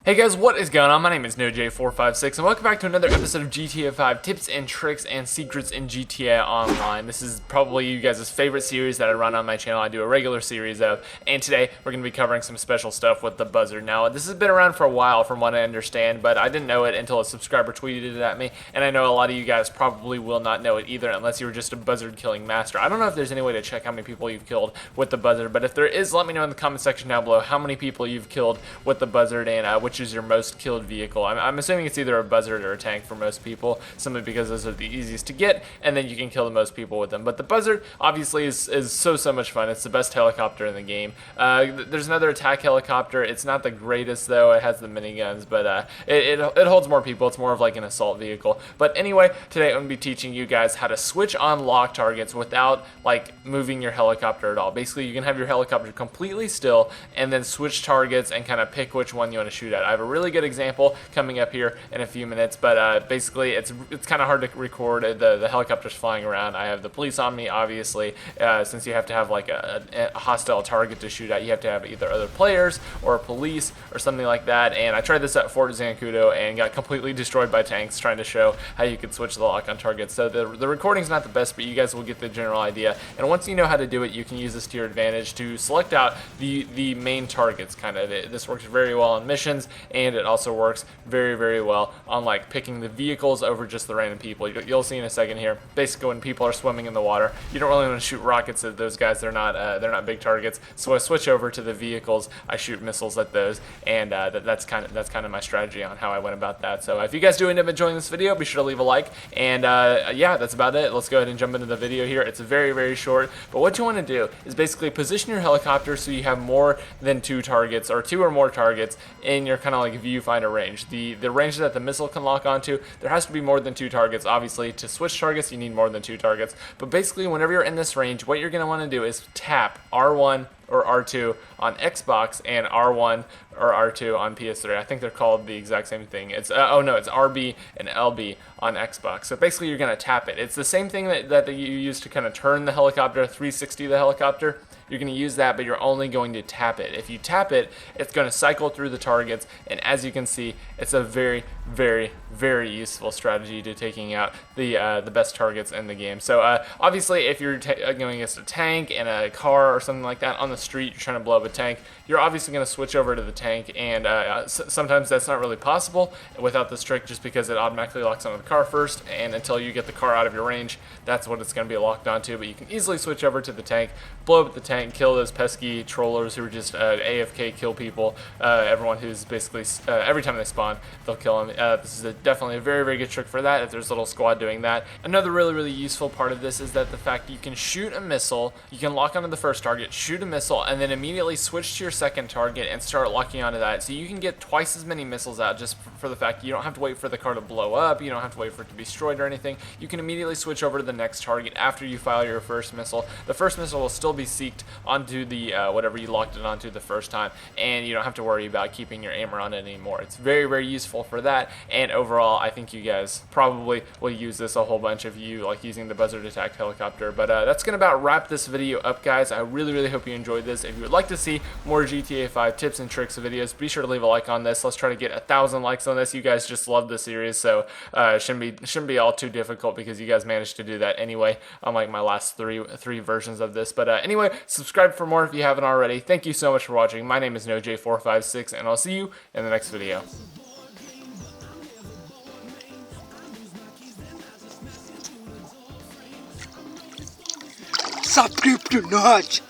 Hey guys, what is going on? My name is NoJ456 and welcome back to another episode of GTA 5 tips and tricks and secrets in GTA Online. This is probably you guys' favorite series that I run on my channel. I do a regular series of, and today we're going to be covering some special stuff with the Buzzard. Now, this has been around for a while from what I understand, but I didn't know it until a subscriber tweeted it at me, and I know a lot of you guys probably will not know it either unless you were just a Buzzard killing master. I don't know if there's any way to check how many people you've killed with the Buzzard, but if there is, let me know in the comment section down below how many people you've killed with the Buzzard and which is your most killed vehicle. I'm assuming it's either a Buzzard or a tank for most people, simply because those are the easiest to get, and then you can kill the most people with them. But the Buzzard obviously is so much fun. It's the best helicopter in the game. There's another attack helicopter. It's not the greatest though. It has the miniguns, but it holds more people. It's more of like an assault vehicle. But anyway, today I'm going to be teaching you guys how to switch on lock targets without like moving your helicopter at all. Basically, you can have your helicopter completely still and then switch targets and kind of pick which one you want to shoot at. I have a really good example coming up here in a few minutes, but basically it's kind of hard to record. The helicopter's flying around. I have the police on me, obviously, since you have to have like a hostile target to shoot at. You have to have either other players or police or something like that, and I tried this at Fort Zancudo and got completely destroyed by tanks trying to show how you could switch the lock on targets. So the recording's not the best, but you guys will get the general idea, and once you know how to do it, you can use this to your advantage to select out the main targets. This works very well on missions, and it also works very well on like picking the vehicles over just the random people. You'll see in a second here. Basically, when people are swimming in the water, you don't really want to shoot rockets at those guys. They're not big targets. So I switch over to the vehicles. I shoot missiles at those, and that's kind of my strategy on how I went about that. So if you guys do end up enjoying this video, be sure to leave a like. And yeah, that's about it. Let's go ahead and jump into the video here. It's very short, but what you want to do is basically position your helicopter so you have more than two targets or two or more targets in your kind of like viewfinder range. The range that the missile can lock onto, there has to be more than two targets. Obviously, to switch targets, you need more than two targets. But basically, whenever you're in this range, what you're going to want to do is tap R1 or R2 on Xbox and R1 or R2 on PS3. I think they're called the exact same thing. It's it's RB and LB on Xbox. So basically, you're going to tap it. It's the same thing that you use to kind of turn the helicopter, 360 the helicopter. You're going to use that, but you're only going to tap it. If you tap it, it's going to cycle through the targets, and as you can see, it's a very useful strategy to taking out the best targets in the game. So obviously, if you're going against a tank and a car or something like that on the street, you're trying to blow up a tank, you're obviously going to switch over to the tank, and sometimes that's not really possible without this trick, just because it automatically locks onto the car first, and until you get the car out of your range, that's what it's going to be locked onto. But you can easily switch over to the tank, blow up the tank, kill those pesky trollers who are just AFK kill people. Everyone who's basically every time they spawn, they'll kill them. This is definitely a very good trick for that if there's a little squad doing that. Another really useful part of this is that the fact you can shoot a missile, you can lock onto the first target, shoot a missile, and then immediately switch to your second target and start locking onto that. So you can get twice as many missiles out just for the fact you don't have to wait for the car to blow up, you don't have to wait for it to be destroyed or anything. You can immediately switch over to the next target after you fire your first missile. The first missile will still be seeked onto the whatever you locked it onto the first time, and you don't have to worry about keeping your aimer on it anymore. It's very useful for that, and overall I think you guys probably will use this a whole bunch of you like using the Buzzard attack helicopter. But that's gonna about wrap this video up, guys. I really hope you enjoyed this. If you would like to see more GTA 5 tips and tricks videos, be sure to leave a like on this. Let's try to get 1,000 likes on this. You guys just love the series, so it shouldn't be all too difficult because you guys managed to do that anyway, unlike my last three versions of this. But anyway, subscribe for more if you haven't already. Thank you so much for watching. My name is NoJ456, and I'll see you in the next video. Subscribe to Notch.